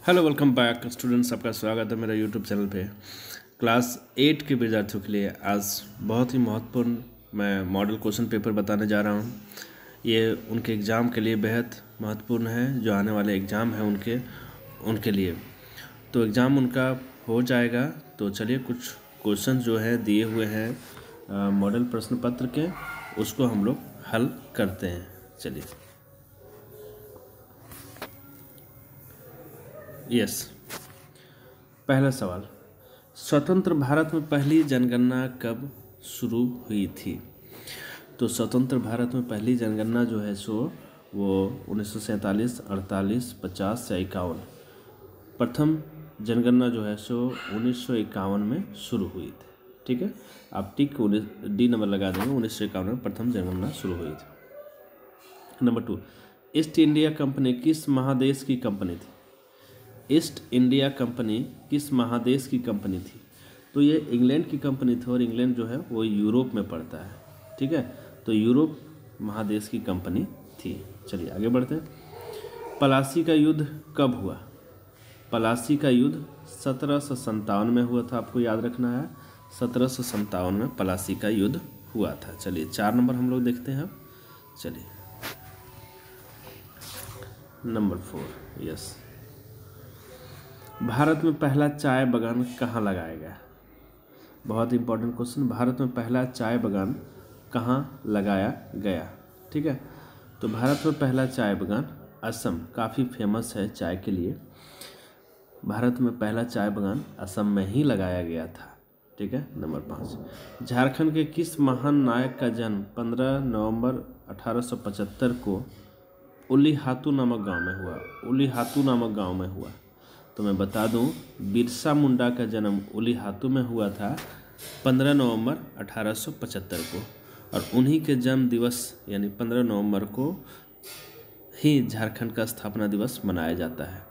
Hello welcome back students, आपका स्वागत है मेरा यूट्यूब चैनल पे। क्लास 8 के विद्यार्थियों के लिए आज बहुत ही महत्वपूर्ण मैं मॉडल क्वेश्चन पेपर बताने जा रहा हूँ। ये उनके एग्ज़ाम के लिए बेहद महत्वपूर्ण है, जो आने वाले एग्ज़ाम है उनके लिए। तो एग्ज़ाम उनका हो जाएगा। तो चलिए कुछ क्वेश्चन जो है दिए हुए हैं मॉडल प्रश्न पत्र के, उसको हम लोग हल करते हैं। चलिए यस, पहला सवाल, स्वतंत्र भारत में पहली जनगणना कब शुरू हुई थी? तो स्वतंत्र भारत में पहली जनगणना जो है सो वो 1947, 48, 50 या 51। प्रथम जनगणना जो है सो 1951 में शुरू हुई थी। ठीक है, आप टिक डी नंबर लगा देंगे। 1951 में प्रथम जनगणना शुरू हुई थी। नंबर 2, ईस्ट इंडिया कंपनी किस महादेश की कंपनी थी? ईस्ट इंडिया कंपनी किस महादेश की कंपनी थी? तो ये इंग्लैंड की कंपनी थी, और इंग्लैंड जो है वो यूरोप में पड़ता है। ठीक है, तो यूरोप महादेश की कंपनी थी। चलिए आगे बढ़ते हैं। पलासी का युद्ध कब हुआ? पलासी का युद्ध 1757 में हुआ था, आपको याद रखना है। 1757 में पलासी का युद्ध हुआ था। चलिए 4 नंबर हम लोग देखते हैं। चलिए नंबर 4, यस, भारत में पहला चाय बागान कहाँ लगाया गया? बहुत इंपॉर्टेंट क्वेश्चन। भारत में पहला चाय बागान कहाँ लगाया गया? ठीक है, तो भारत में पहला चाय बागान असम, काफ़ी फेमस है चाय के लिए। भारत में पहला चाय बागान असम में ही लगाया गया था। ठीक है, नंबर 5, झारखंड के किस महान नायक का जन्म 15 नवंबर 1875 को उलीहातू नामक गांव में हुआ? उलीहातू नामक गांव में हुआ। तो मैं बता दूं, बिरसा मुंडा का जन्म उलीहातू में हुआ था 15 नवंबर 1875 को, और उन्हीं के जन्म दिवस यानी 15 नवंबर को ही झारखंड का स्थापना दिवस मनाया जाता है।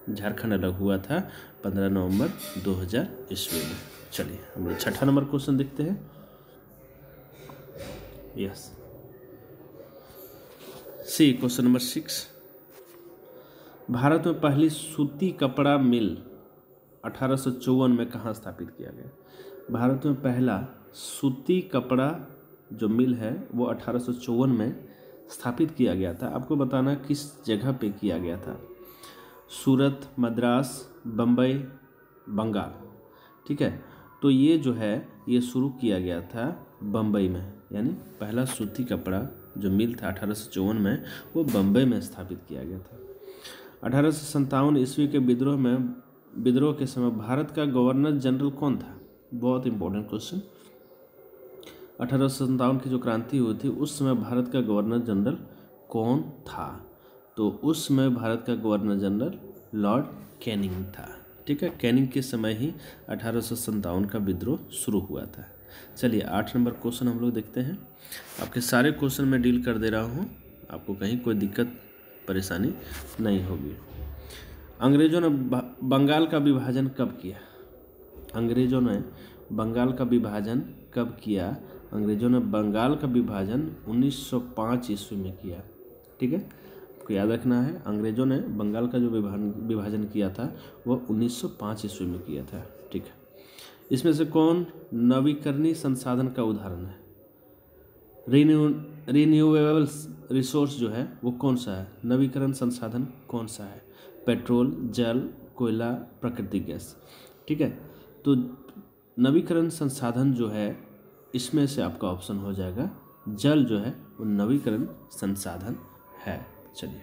झारखंड अलग हुआ था 15 नवंबर 2000 ईस्वी में। चलिए हम लोग 6ठा नंबर क्वेश्चन देखते हैं। यस, सी, क्वेश्चन नंबर 6, भारत में पहली सूती कपड़ा मिल 1854 में कहाँ स्थापित किया गया? भारत में पहला सूती कपड़ा जो मिल है वो 1854 में स्थापित किया गया था। आपको बताना किस जगह पे किया गया था। सूरत, मद्रास, बम्बई, बंगाल। ठीक है, तो ये जो है ये शुरू किया गया था बम्बई में, यानी पहला सूती कपड़ा जो मिल था 1854 में वो बम्बई में स्थापित किया गया था। 1857 ईस्वी के विद्रोह के समय भारत का गवर्नर जनरल कौन था? बहुत इंपॉर्टेंट क्वेश्चन। 1857 की जो क्रांति हुई थी उस समय भारत का गवर्नर जनरल कौन था? तो उस समय भारत का गवर्नर जनरल लॉर्ड कैनिंग था। ठीक है, कैनिंग के समय ही 1857 का विद्रोह शुरू हुआ था। चलिए 8 नंबर क्वेश्चन हम लोग देखते हैं। आपके सारे क्वेश्चन मैं डील कर दे रहा हूँ, आपको कहीं कोई दिक्कत परेशानी नहीं होगी। अंग्रेजों ने बंगाल का विभाजन कब किया? अंग्रेजों ने बंगाल का विभाजन कब किया? अंग्रेजों ने बंगाल का विभाजन 1905 ईस्वी में किया। ठीक है, आपको याद रखना है, अंग्रेजों ने बंगाल का जो विभाजन किया था वो 1905 ईस्वी में किया था। ठीक है, इसमें से कौन नवीकरणीय संसाधन का उदाहरण है? रिन्यूएबल रिसोर्स जो है वो कौन सा है? नवीकरण संसाधन कौन सा है? पेट्रोल, जल, कोयला, प्राकृतिक गैस। ठीक है, तो नवीकरण संसाधन जो है इसमें से आपका ऑप्शन हो जाएगा जल, जो है वो नवीकरण संसाधन है। चलिए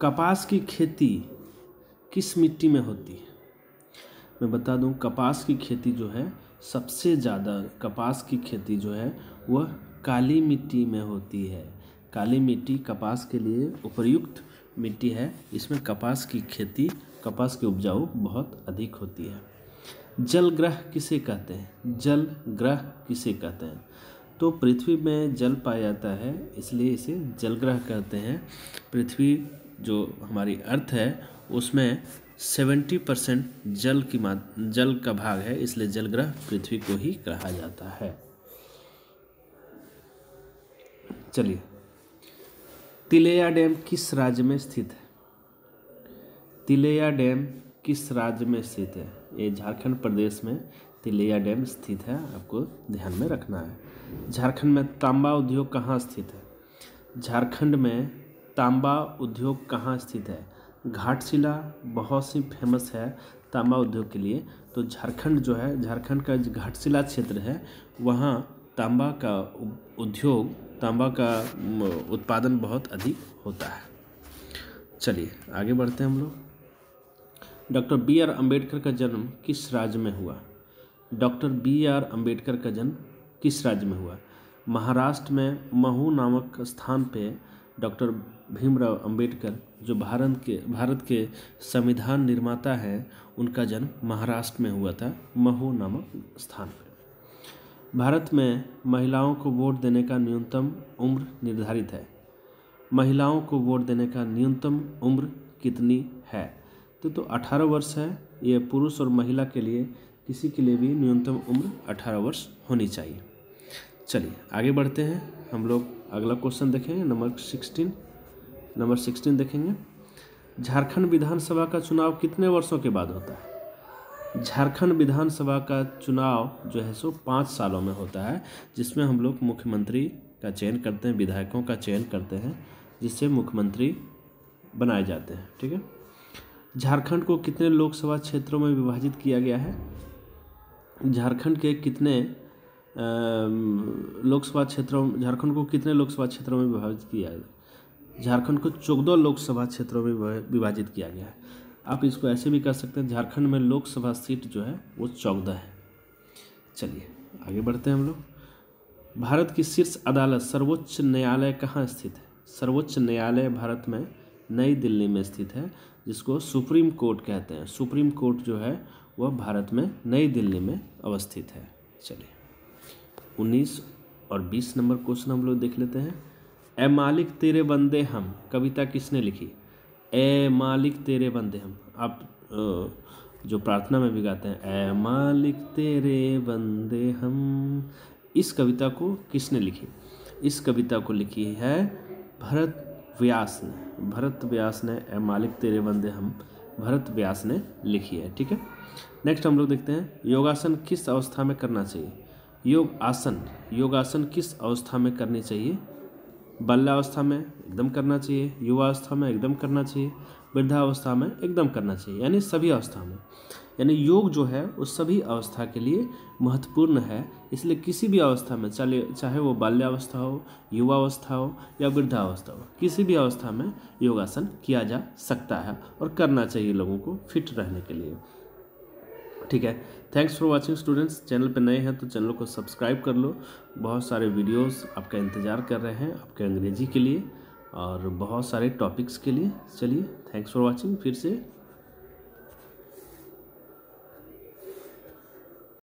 कपास की खेती किस मिट्टी में होती है? मैं बता दूं, कपास की खेती जो है सबसे ज़्यादा कपास की खेती जो है वह काली मिट्टी में होती है। काली मिट्टी कपास के लिए उपयुक्त मिट्टी है। इसमें कपास की खेती, कपास की उपजाऊ बहुत अधिक होती है। जल ग्रह किसे कहते हैं? जल ग्रह किसे कहते हैं? तो पृथ्वी में जल पाया जाता है, इसलिए इसे जल ग्रह कहते हैं। पृथ्वी जो हमारी अर्थ है उसमें 70% जल का भाग है, इसलिए जल ग्रह पृथ्वी को ही कहा जाता है। चलिए, तिलैया डैम किस राज्य में स्थित है? तिलैया डैम किस राज्य में स्थित है? ये झारखंड प्रदेश में तिलैया डैम स्थित है, आपको ध्यान में रखना है। झारखंड में तांबा उद्योग कहाँ स्थित है? झारखंड में तांबा उद्योग कहाँ स्थित है? घाटशिला बहुत सी फेमस है तांबा उद्योग के लिए। तो झारखंड जो है, झारखंड का जो घाटशिला क्षेत्र है, वहाँ तांबा का उद्योग, तांबा का उत्पादन बहुत अधिक होता है। चलिए आगे बढ़ते हैं हम लोग। डॉक्टर बी आर अम्बेडकर का जन्म किस राज्य में हुआ? डॉक्टर बी आर अम्बेडकर का जन्म किस राज्य में हुआ? महाराष्ट्र में महू नामक स्थान पे डॉक्टर भीमराव अम्बेडकर, जो भारत के संविधान निर्माता हैं, उनका जन्म महाराष्ट्र में हुआ था, महू नामक स्थान पर। भारत में महिलाओं को वोट देने का न्यूनतम उम्र निर्धारित है। महिलाओं को वोट देने का न्यूनतम उम्र कितनी है? तो 18 वर्ष है। ये पुरुष और महिला के लिए, किसी के लिए भी न्यूनतम उम्र 18 वर्ष होनी चाहिए। चलिए आगे बढ़ते हैं हम लोग। अगला क्वेश्चन देखेंगे, नंबर 16 देखेंगे। झारखंड विधानसभा का चुनाव कितने वर्षों के बाद होता है? झारखंड विधानसभा का चुनाव जो है सो 5 सालों में होता है, जिसमें हम लोग मुख्यमंत्री का चयन करते हैं, विधायकों का चयन करते हैं, जिससे मुख्यमंत्री बनाए जाते हैं। ठीक है। झारखंड को कितने लोकसभा क्षेत्रों में विभाजित किया गया है? झारखंड के कितने लोकसभा क्षेत्रों, झारखंड को कितने लोकसभा क्षेत्रों में विभाजित किया है? झारखंड को 14 लोकसभा क्षेत्रों में विभाजित किया गया है। आप इसको ऐसे भी कह सकते हैं, झारखंड में लोकसभा सीट जो है वो 14 है। चलिए आगे बढ़ते हैं हम लोग। भारत की शीर्ष अदालत सर्वोच्च न्यायालय कहाँ स्थित है? सर्वोच्च न्यायालय भारत में नई दिल्ली में स्थित है, जिसको सुप्रीम कोर्ट कहते हैं। सुप्रीम कोर्ट जो है वह भारत में नई दिल्ली में अवस्थित है। चलिए 19 और 20 नंबर क्वेश्चन हम लोग देख लेते हैं। ए मालिक तेरे बंदे हम कविता किसने लिखी? ए मालिक तेरे बंदे हम, आप जो प्रार्थना में भी गाते हैं, ए मालिक तेरे बंदे हम, इस कविता को किसने लिखी? इस कविता को लिखी है भरत व्यास ने। भरत व्यास ने ए मालिक तेरे बंदे हम, भरत व्यास ने लिखी है। ठीक है। नेक्स्ट हम लोग देखते हैं, योगासन किस अवस्था में करना चाहिए? योगासन किस अवस्था में करनी चाहिए? बाल्यावस्था में एकदम करना चाहिए, युवावस्था में एकदम करना चाहिए, वृद्धावस्था में एकदम करना चाहिए, यानी सभी अवस्था में। यानी योग जो है वो सभी अवस्था के लिए महत्वपूर्ण है, इसलिए किसी भी अवस्था में, चाहे वो बाल्यावस्था हो, युवावस्था हो या वृद्धावस्था हो, किसी भी अवस्था में योगासन किया जा सकता है और करना चाहिए लोगों को फिट रहने के लिए। ठीक है। Thanks for watching students. Channel पे नए हैं तो चैनल को सब्सक्राइब कर लो। बहुत सारे वीडियोस आपका इंतज़ार कर रहे हैं आपके अंग्रेजी के लिए और बहुत सारे टॉपिक्स के लिए। चलिए थैंक्स फॉर वाचिंग। फिर से